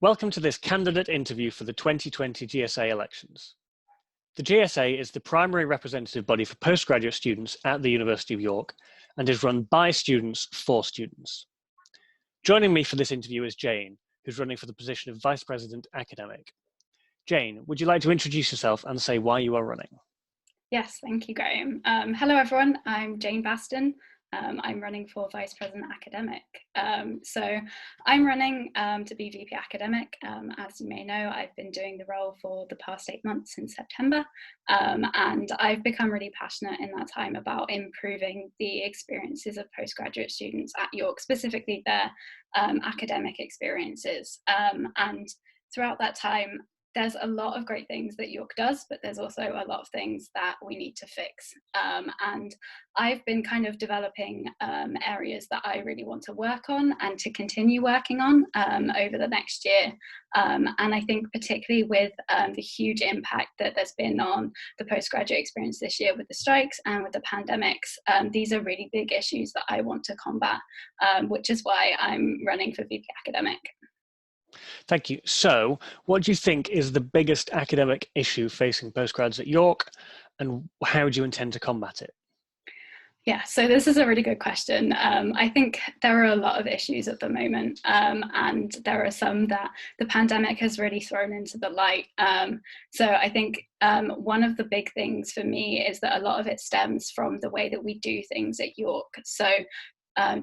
Welcome to this candidate interview for the 2020 GSA elections. The GSA is the primary representative body for postgraduate students at the University of York and is run by students for students. Joining me for this interview is Jane, who's running for the position of Vice President Academic. Jane, would you like to introduce yourself and say why you are running? Yes, thank you, Graham. Hello, everyone. I'm Jane Baston. I'm running for Vice President Academic. So I'm running to be VP Academic. As you may know, I've been doing the role for the past 8 months since September, and I've become really passionate in that time about improving the experiences of postgraduate students at York, specifically their academic experiences. And throughout that time, there's a lot of great things that York does, but there's also a lot of things that we need to fix. And I've been kind of developing areas that I really want to work on and to continue working on over the next year. And I think particularly with the huge impact that there's been on the postgraduate experience this year with the strikes and with the pandemics, these are really big issues that I want to combat, which is why I'm running for VP Academic. Thank you. So, what do you think is the biggest academic issue facing postgrads at York, and how do you intend to combat it? Yeah, so this is a really good question. I think there are a lot of issues at the moment, and there are some that the pandemic has really thrown into the light. So I think one of the big things for me is that a lot of it stems from the way that we do things at York. So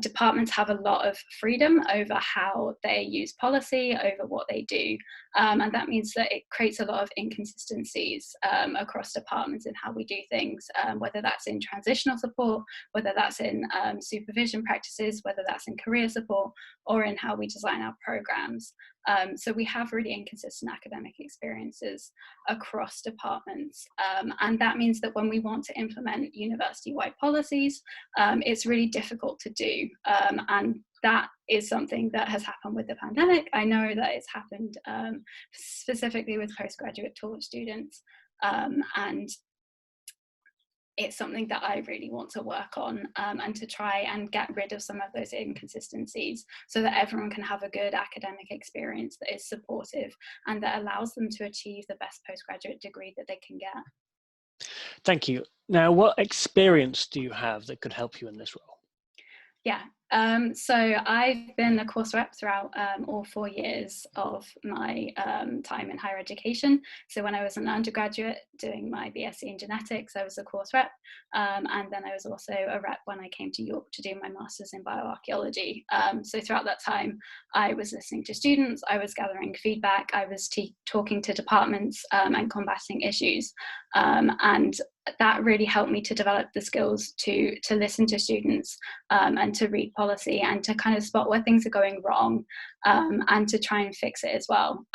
departments have a lot of freedom over how they use policy, over what they do, and that means that it creates a lot of inconsistencies across departments in how we do things, whether that's in transitional support, whether that's in supervision practices, whether that's in career support, or in how we design our programs. So we have really inconsistent academic experiences across departments, and that means that when we want to implement university-wide policies, it's really difficult to do, and that is something that has happened with the pandemic. I know that it's happened specifically with postgraduate taught students, and it's something that I really want to work on, and to try and get rid of some of those inconsistencies so that everyone can have a good academic experience that is supportive and that allows them to achieve the best postgraduate degree that they can get. Thank you. Now, what experience do you have that could help you in this role? Yeah, so I've been a course rep throughout all 4 years of my time in higher education. So when I was an undergraduate doing my BSc in genetics, I was a course rep, and then I was also a rep when I came to York to do my master's in bioarchaeology. So throughout that time, I was listening to students, I was gathering feedback, I was talking to departments and combating issues, and that really helped me to develop the skills to listen to students and to read policy and to kind of spot where things are going wrong, and to try and fix it as well.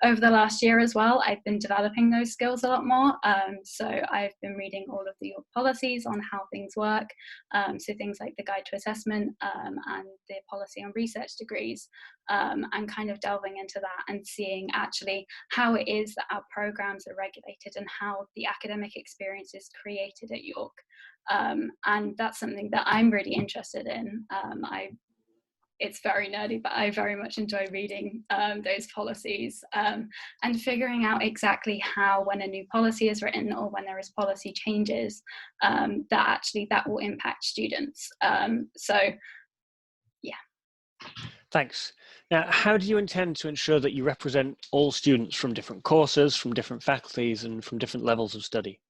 Over the last year as well, I've been developing those skills a lot more. So I've been reading all of the York policies on how things work, so things like the Guide to Assessment and the policy on research degrees, and kind of delving into that and seeing actually how it is that our programs are regulated and how the academic experience is created at York. And that's something that I'm really interested in. It's very nerdy, but I very much enjoy reading those policies, and figuring out exactly how, when a new policy is written or when there is policy changes, that will impact students. So, yeah. Thanks. Now, how do you intend to ensure that you represent all students from different courses, from different faculties, and from different levels of study?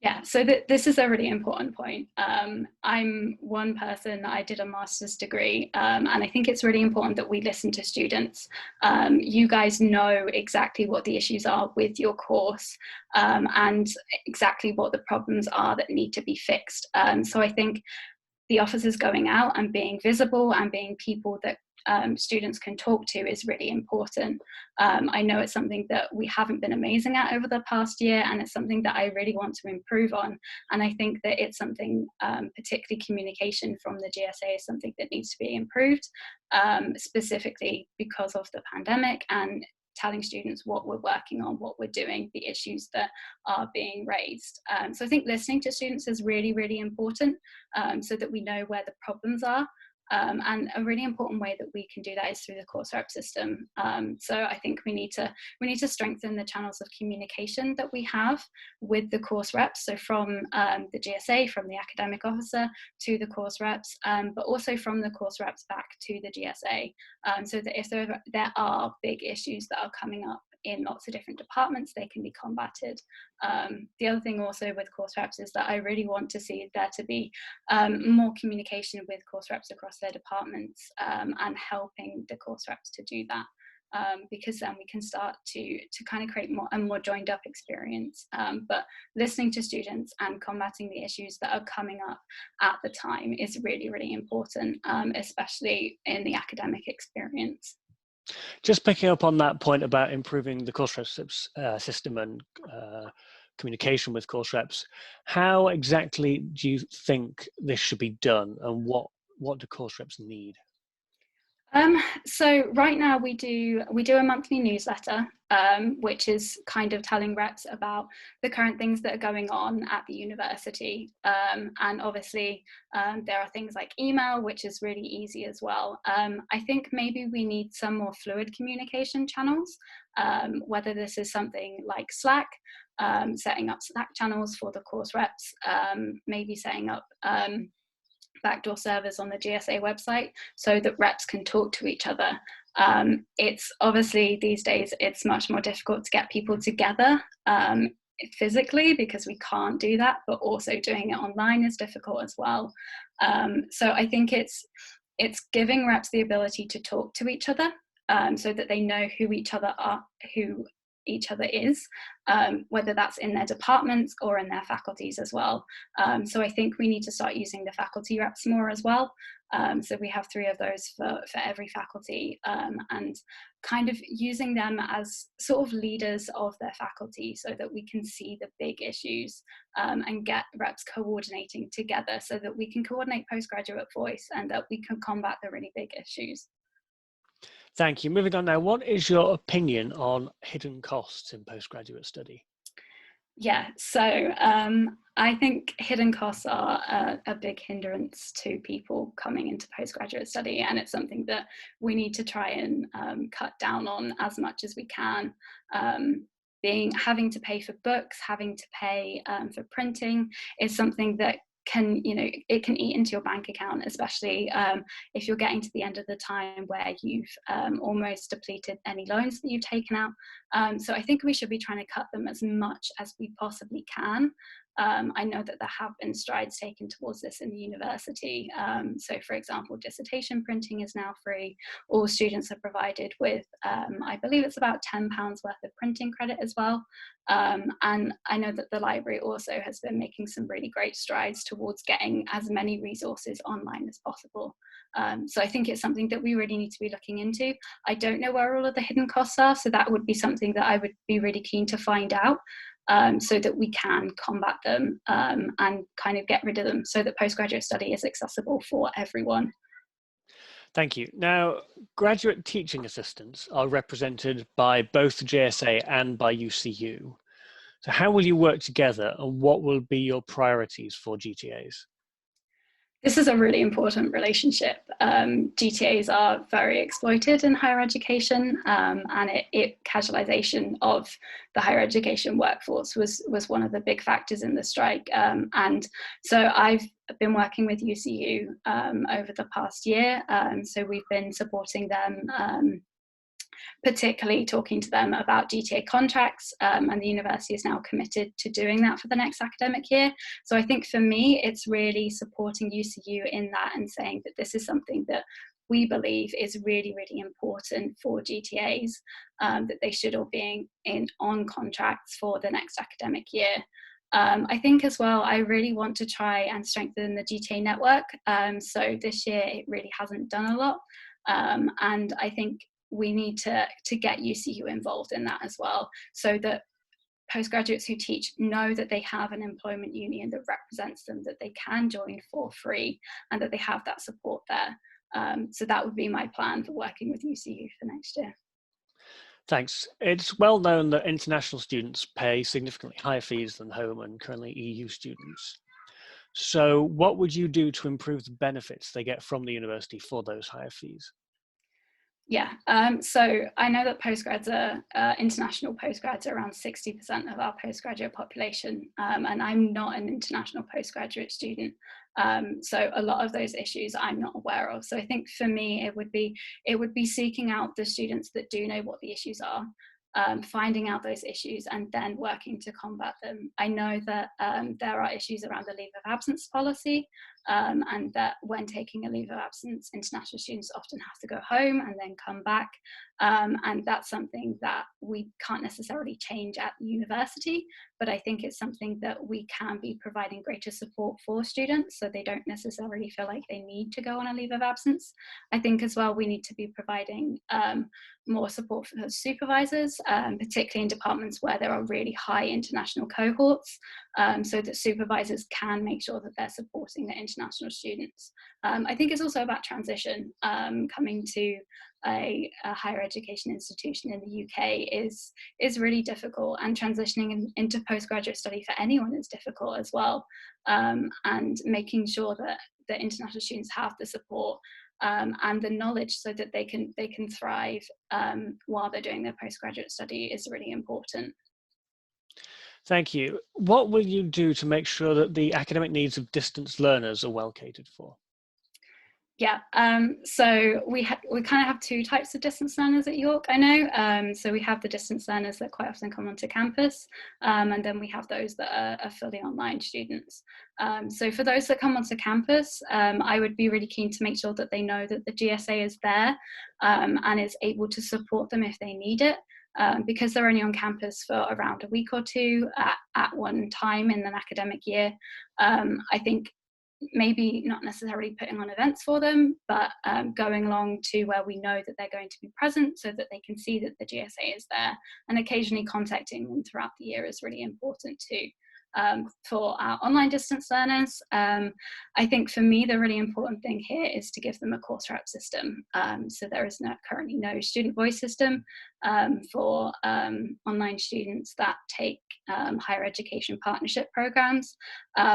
Yeah, so this is a really important point. I'm one person, I did a master's degree, and I think it's really important that we listen to students. You guys know exactly what the issues are with your course, and exactly what the problems are that need to be fixed. So I think the officers going out and being visible and being people that students can talk to is really important. I know it's something that we haven't been amazing at over the past year, and it's something that I really want to improve on. And I think that it's something, particularly communication from the GSA, is something that needs to be improved, specifically because of the pandemic, and telling students what we're working on, what we're doing, the issues that are being raised. So I think listening to students is really, really important, so that we know where the problems are. And a really important way that we can do that is through the course rep system. So I think we need to strengthen the channels of communication that we have with the course reps. So from the GSA, from the academic officer to the course reps, but also from the course reps back to the GSA. So that if there are big issues that are coming up in lots of different departments, they can be combated. The other thing also with course reps is that I really want to see there to be more communication with course reps across their departments, and helping the course reps to do that. Because then we can start to kind of create a more joined up experience, but listening to students and combating the issues that are coming up at the time is really, really important, especially in the academic experience. Just picking up on that point about improving the course reps system and communication with course reps, how exactly do you think this should be done, and what do course reps need? So right now we do a monthly newsletter, which is kind of telling reps about the current things that are going on at the university. And obviously there are things like email, which is really easy as well. I think maybe we need some more fluid communication channels, whether this is something like Slack, setting up Slack channels for the course reps, maybe setting up backdoor servers on the GSA website so that reps can talk to each other. It's obviously these days it's much more difficult to get people together physically, because we can't do that, but also doing it online is difficult as well. So I think it's giving reps the ability to talk to each other, so that they know who each other is, whether that's in their departments or in their faculties as well. So I think we need to start using the faculty reps more as well. So we have 3 of those for every faculty, and kind of using them as sort of leaders of their faculty so that we can see the big issues, and get reps coordinating together so that we can coordinate postgraduate voice and that we can combat the really big issues. Thank you. Moving on now, what is your opinion on hidden costs in postgraduate study? Yeah, so I think hidden costs are a big hindrance to people coming into postgraduate study, and it's something that we need to try and cut down on as much as we can. Having to pay for books, having to pay for printing is something that it can eat into your bank account, especially if you're getting to the end of the time where you've almost depleted any loans that you've taken out. So I think we should be trying to cut them as much as we possibly can. I know that there have been strides taken towards this in the university. So for example, dissertation printing is now free. All students are provided with, I believe it's about £10 worth of printing credit as well. And I know that the library also has been making some really great strides towards getting as many resources online as possible. So I think it's something that we really need to be looking into. I don't know where all of the hidden costs are, so that would be something that I would be really keen to find out, so that we can combat them, and kind of get rid of them so that postgraduate study is accessible for everyone. Thank you. Now, graduate teaching assistants are represented by both the JSA and by UCU. So how will you work together, and what will be your priorities for GTAs? This is a really important relationship. GTAs are very exploited in higher education, and casualisation of the higher education workforce was one of the big factors in the strike. And so I've been working with UCU over the past year. So we've been supporting them, particularly talking to them about GTA contracts, and the university is now committed to doing that for the next academic year. So I think for me, it's really supporting UCU in that and saying that this is something that we believe is really, really important for GTAs, that they should all be on contracts for the next academic year. I think as well, I really want to try and strengthen the GTA network. So this year it really hasn't done a lot. And I think we need to get UCU involved in that as well, so that postgraduates who teach know that they have an employment union that represents them, that they can join for free, and that they have that support there. So that would be my plan for working with UCU for next year. Thanks. It's well known that international students pay significantly higher fees than home and currently EU students. So what would you do to improve the benefits they get from the university for those higher fees? Yeah, so I know that postgrads are, international postgrads are around 60% of our postgraduate population, and I'm not an international postgraduate student. So a lot of those issues I'm not aware of. So I think for me, it would be seeking out the students that do know what the issues are, finding out those issues and then working to combat them. I know that there are issues around the leave of absence policy, and that when taking a leave of absence, international students often have to go home and then come back. And that's something that we can't necessarily change at the university, but I think it's something that we can be providing greater support for students so they don't necessarily feel like they need to go on a leave of absence. I think as well, we need to be providing more support for supervisors, particularly in departments where there are really high international cohorts, so that supervisors can make sure that they're supporting the international students. I think it's also about transition. Coming to a higher education institution in the UK is really difficult, and transitioning into postgraduate study for anyone is difficult as well. And making sure that the international students have the support and the knowledge so that they can thrive while they're doing their postgraduate study is really important. Thank you. What will you do to make sure that the academic needs of distance learners are well catered for? Yeah, so we kind of have two types of distance learners at York, I know. So we have the distance learners that quite often come onto campus, and then we have those that are fully online students. So for those that come onto campus, I would be really keen to make sure that they know that the GSA is there and is able to support them if they need it. Because they're only on campus for around a week or two at one time in an academic year, I think maybe not necessarily putting on events for them, but going along to where we know that they're going to be present so that they can see that the GSA is there, and occasionally contacting them throughout the year is really important too. For our online distance learners, I think for me the really important thing here is to give them a course rep system. So there is currently no student voice system for online students that take higher education partnership programs,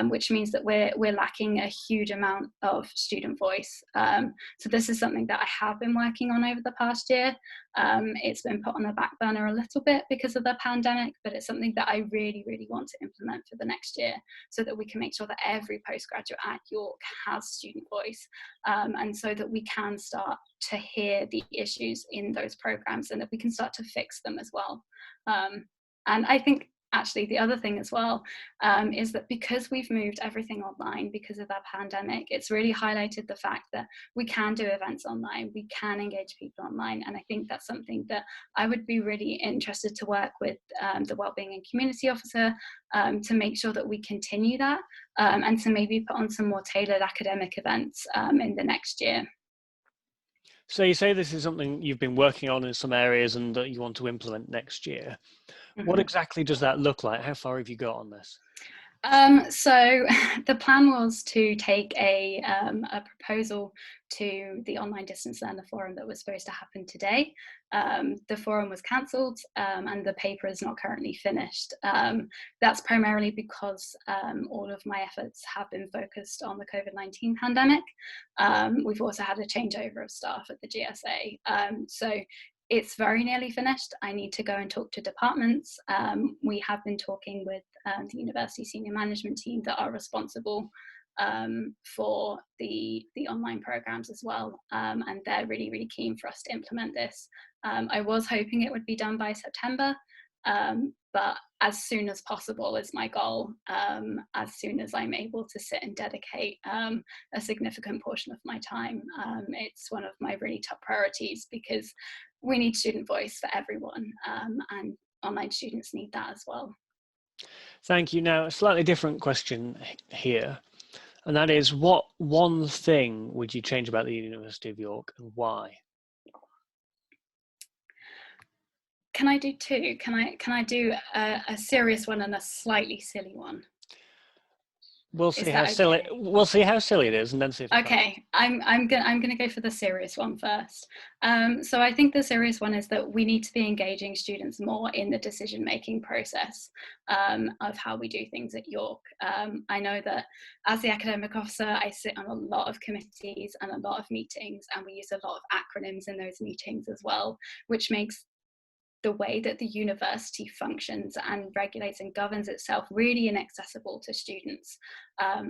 which means that we're lacking a huge amount of student voice. So this is something that I have been working on over the past year. It's been put on the back burner a little bit because of the pandemic, but it's something that I really, really want to implement for the next year so that we can make sure that every postgraduate at York has student voice, and so that we can start to hear the issues in those programs and that we can start to fix them as well. And I think actually the other thing as well is that because we've moved everything online because of that pandemic, it's really highlighted the fact that we can do events online, we can engage people online, and I think that's something that I would be really interested to work with the Wellbeing and Community Officer to make sure that we continue that, and to maybe put on some more tailored academic events in the next year. So you say this is something you've been working on in some areas and that you want to implement next year. What exactly does that look like? How far have you got on this? So the plan was to take a proposal to the online distance learner forum that was supposed to happen today. The forum was cancelled, and the paper is not currently finished. That's primarily because all of my efforts have been focused on the COVID-19 pandemic. We've also had a changeover of staff at the GSA. So it's very nearly finished. I need to go and talk to departments. We have been talking with the university senior management team that are responsible for the online programs as well, and they're really, really keen for us to implement this. I was hoping it would be done by September, but as soon as possible is my goal, as soon as I'm able to sit and dedicate a significant portion of my time. It's one of my really top priorities because we need student voice for everyone, and online students need that as well. Thank you. Now, a slightly different question here, and that is, what one thing would you change about the University of York and why? Can I do two? Can I do a serious one and a slightly silly one? We'll Is see how that silly. okay? We'll see how silly it is, and then see if it passes. Okay, I'm gonna go for the serious one first. So I think the serious one is that we need to be engaging students more in the decision-making process of how we do things at York. I know that as the academic officer, I sit on a lot of committees and a lot of meetings, and we use a lot of acronyms in those meetings as well, which makes the way that the university functions and regulates and governs itself really inaccessible to students.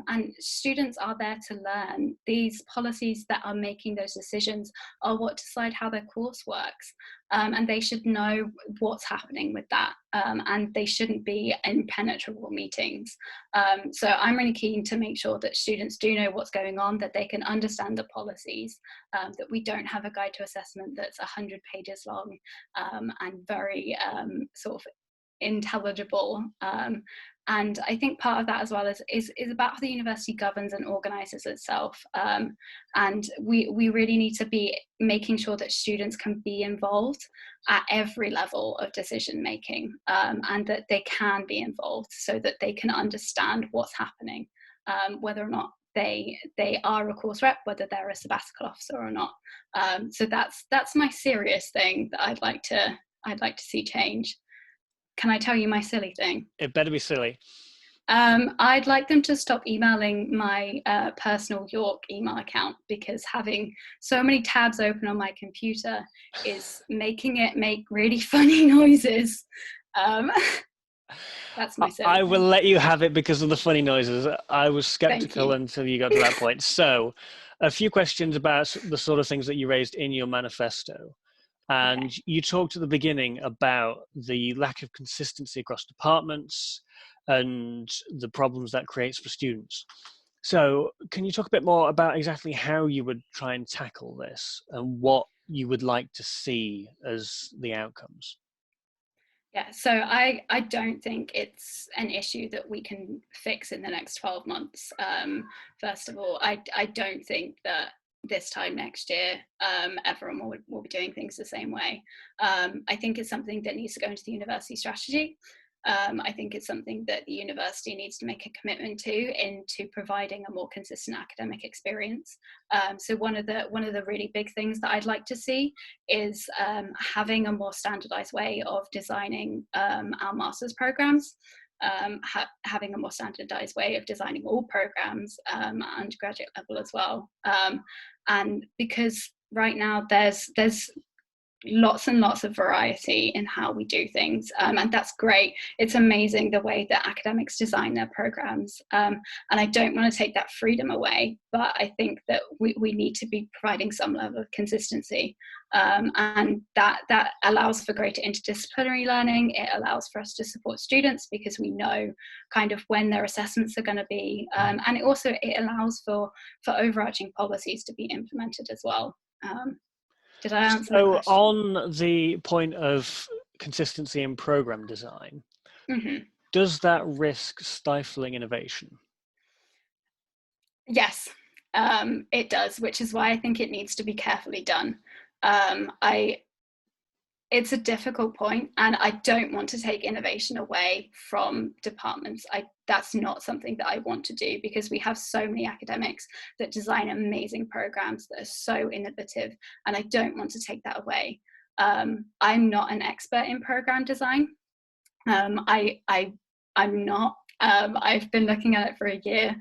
And students are there to learn. These policies that are making those decisions are what decide how their course works. And they should know what's happening with that. And they shouldn't be impenetrable meetings. So I'm really keen to make sure that students do know what's going on, that they can understand the policies, that we don't have a guide to assessment that's 100 pages long and very sort of intelligible. And I think part of that as well is about how the university governs and organises itself. And we really need to be making sure that students can be involved at every level of decision making, and that they can be involved so that they can understand what's happening, whether or not they are a course rep, whether they're a sabbatical officer or not. So that's my serious thing that I'd like to see change. Can I tell you my silly thing? It better be silly. I'd like them to stop emailing my personal York email account, because having so many tabs open on my computer is making it make really funny noises. That's my silly I will thing. let you have it because of the funny noises. I was Thank skeptical you. until you got to that point. So, a few questions about the sort of things that you raised in your manifesto. And Okay. you talked at the beginning about the lack of consistency across departments and the problems that creates for students. So, can you talk a bit more about exactly how you would try and tackle this and what you would like to see as the outcomes? Yeah, so I don't think it's an issue that we can fix in the next 12 months. First of all, I don't think that this time next year everyone will be doing things the same way. I think it's something that needs to go into the university strategy. I think it's something that the university needs to make a commitment to into providing a more consistent academic experience. So one of the really big things that I'd like to see is having a more standardized way of designing our master's programs. Having a more standardized way of designing all programs at undergraduate level as well. And because right now there's lots and lots of variety in how we do things, and that's great. It's amazing the way that academics design their programs, and I don't want to take that freedom away, but I think that we need to be providing some level of consistency, and that allows for greater interdisciplinary learning. It allows for us to support students because we know kind of when their assessments are going to be, and it allows for overarching policies to be implemented as well. Did I answer the So, question? on the point of consistency in program design, Mm-hmm. does that risk stifling innovation? Yes, it does, which is why I think it needs to be carefully done. I It's a difficult point, and I don't want to take innovation away from departments. That's not something that I want to do, because we have so many academics that design amazing programs that are so innovative, and I don't want to take that away. I'm not an expert in program design. I'm not. I've been looking at it for a year,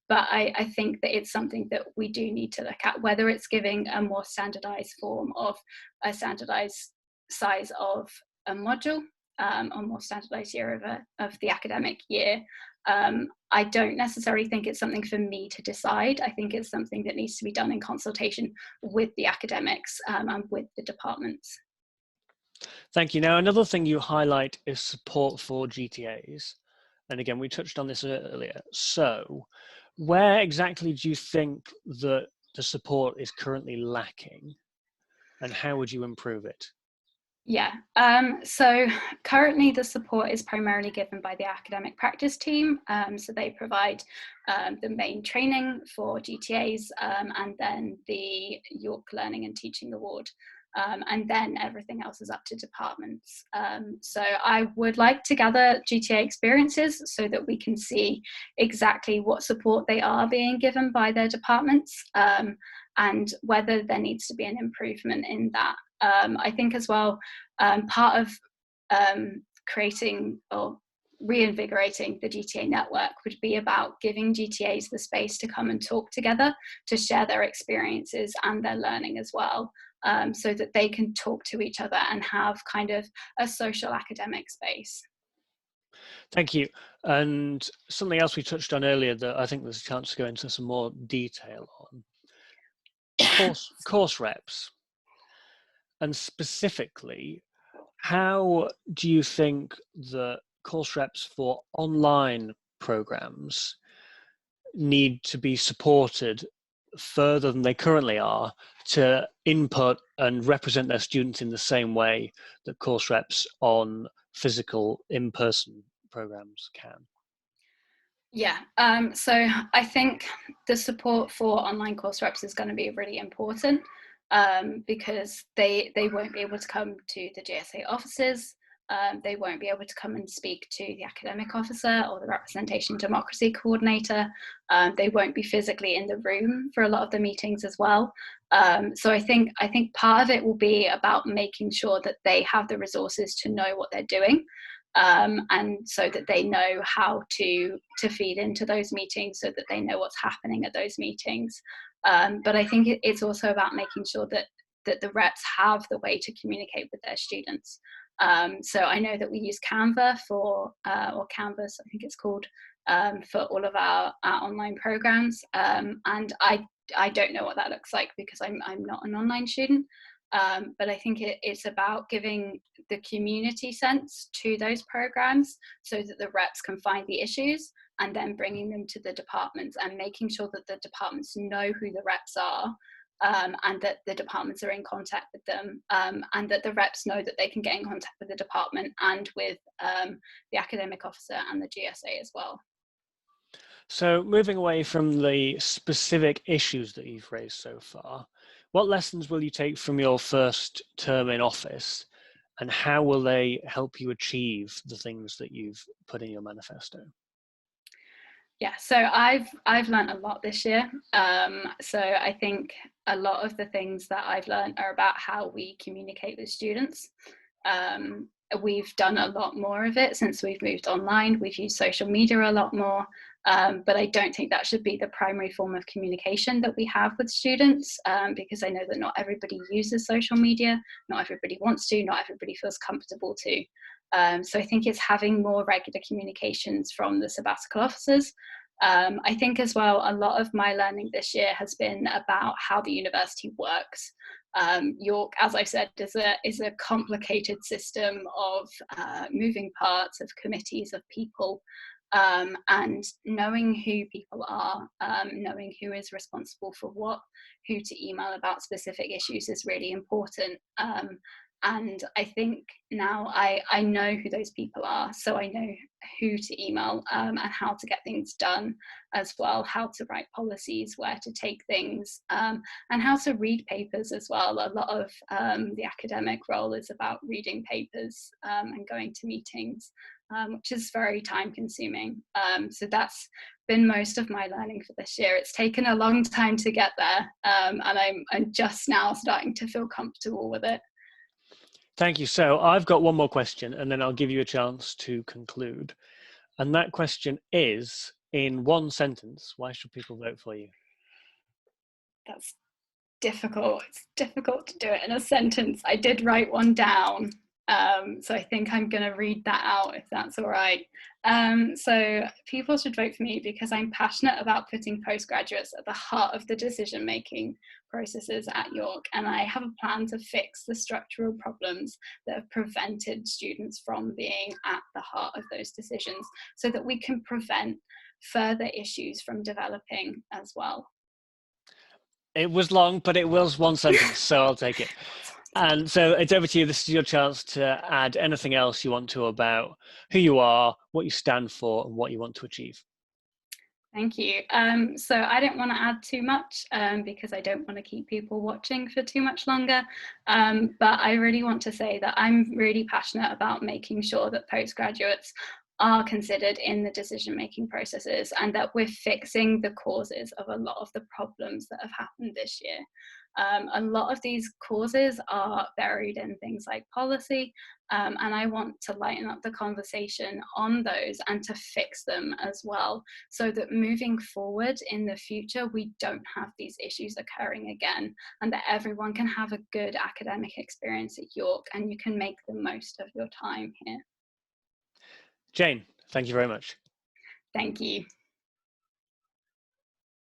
but I think that it's something that we do need to look at, whether it's giving a more standardized form of a standardized size of a module, or more standardized year of the academic year. I don't necessarily think it's something for me to decide. I think it's something that needs to be done in consultation with the academics, and with the departments. Thank you. Now, another thing you highlight is support for GTAs. And again, we touched on this earlier. So, where exactly do you think that the support is currently lacking, and how would you improve it? Yeah, so currently the support is primarily given by the academic practice team. So they provide the main training for GTAs, and then the York Learning and Teaching Award. and then everything else is up to departments. So I would like to gather GTA experiences so that we can see exactly what support they are being given by their departments, and whether there needs to be an improvement in that. I think as well, part of creating or reinvigorating the GTA network would be about giving GTAs the space to come and talk together, to share their experiences and their learning as well, so that they can talk to each other and have kind of a social academic space. Thank you. And something else we touched on earlier that I think there's a chance to go into some more detail on, course reps. And specifically, how do you think that course reps for online programs need to be supported further than they currently are to input and represent their students in the same way that course reps on physical in-person programs can? Yeah, so I think the support for online course reps is going to be really important, because they won't be able to come to the GSA offices. They won't be able to come and speak to the academic officer or the representation democracy coordinator. They won't be physically in the room for a lot of the meetings as well. So I think part of it will be about making sure that they have the resources to know what they're doing. And so that they know how to feed into those meetings, so that they know what's happening at those meetings. But I think it's also about making sure that the reps have the way to communicate with their students. So I know that we use Canva or Canvas, I think it's called, for all of our online programs. And I don't know what that looks like because I'm not an online student. But I think it's about giving the community sense to those programs so that the reps can find the issues and then bringing them to the departments and making sure that the departments know who the reps are, and that the departments are in contact with them, and that the reps know that they can get in contact with the department and with the academic officer and the GSA as well. So moving away from the specific issues that you've raised so far, what lessons will you take from your first term in office, and how will they help you achieve the things that you've put in your manifesto? Yeah, so I've learned a lot this year. So I think a lot of the things that I've learned are about how we communicate with students. We've done a lot more of it since we've moved online. We've used social media a lot more, but I don't think that should be the primary form of communication that we have with students, because I know that not everybody uses social media, not everybody wants to, not everybody feels comfortable to. So I think it's having more regular communications from the sabbatical officers. I think as well, a lot of my learning this year has been about how the university works. York, as I said, is a complicated system of moving parts, of committees, of people, and knowing who people are, knowing who is responsible for what, who to email about specific issues is really important. And I think now I know who those people are, so I know who to email, and how to get things done as well, how to write policies, where to take things, and how to read papers as well. A lot of the academic role is about reading papers and going to meetings, which is very time consuming. So that's been most of my learning for this year. It's taken a long time to get there, and I'm just now starting to feel comfortable with it. Thank you. So I've got one more question, and then I'll give you a chance to conclude. And that question is, in one sentence, why should people vote for you? That's difficult. It's difficult to do it in a sentence. I did write one down, so I think I'm going to read that out if that's all right. So people should vote for me because I'm passionate about putting postgraduates at the heart of the decision-making processes at York, and I have a plan to fix the structural problems that have prevented students from being at the heart of those decisions so that we can prevent further issues from developing as well. It was long, but it was one sentence, so I'll take it. And so it's over to you. This is your chance to add anything else you want to about who you are, what you stand for, and what you want to achieve. Thank you. So I don't want to add too much because I don't want to keep people watching for too much longer. But I really want to say that I'm really passionate about making sure that postgraduates are considered in the decision-making processes and that we're fixing the causes of a lot of the problems that have happened this year. A lot of these causes are buried in things like policy, and I want to lighten up the conversation on those and to fix them as well, so that moving forward in the future, we don't have these issues occurring again, and that everyone can have a good academic experience at York and you can make the most of your time here. Jane, thank you very much. Thank you.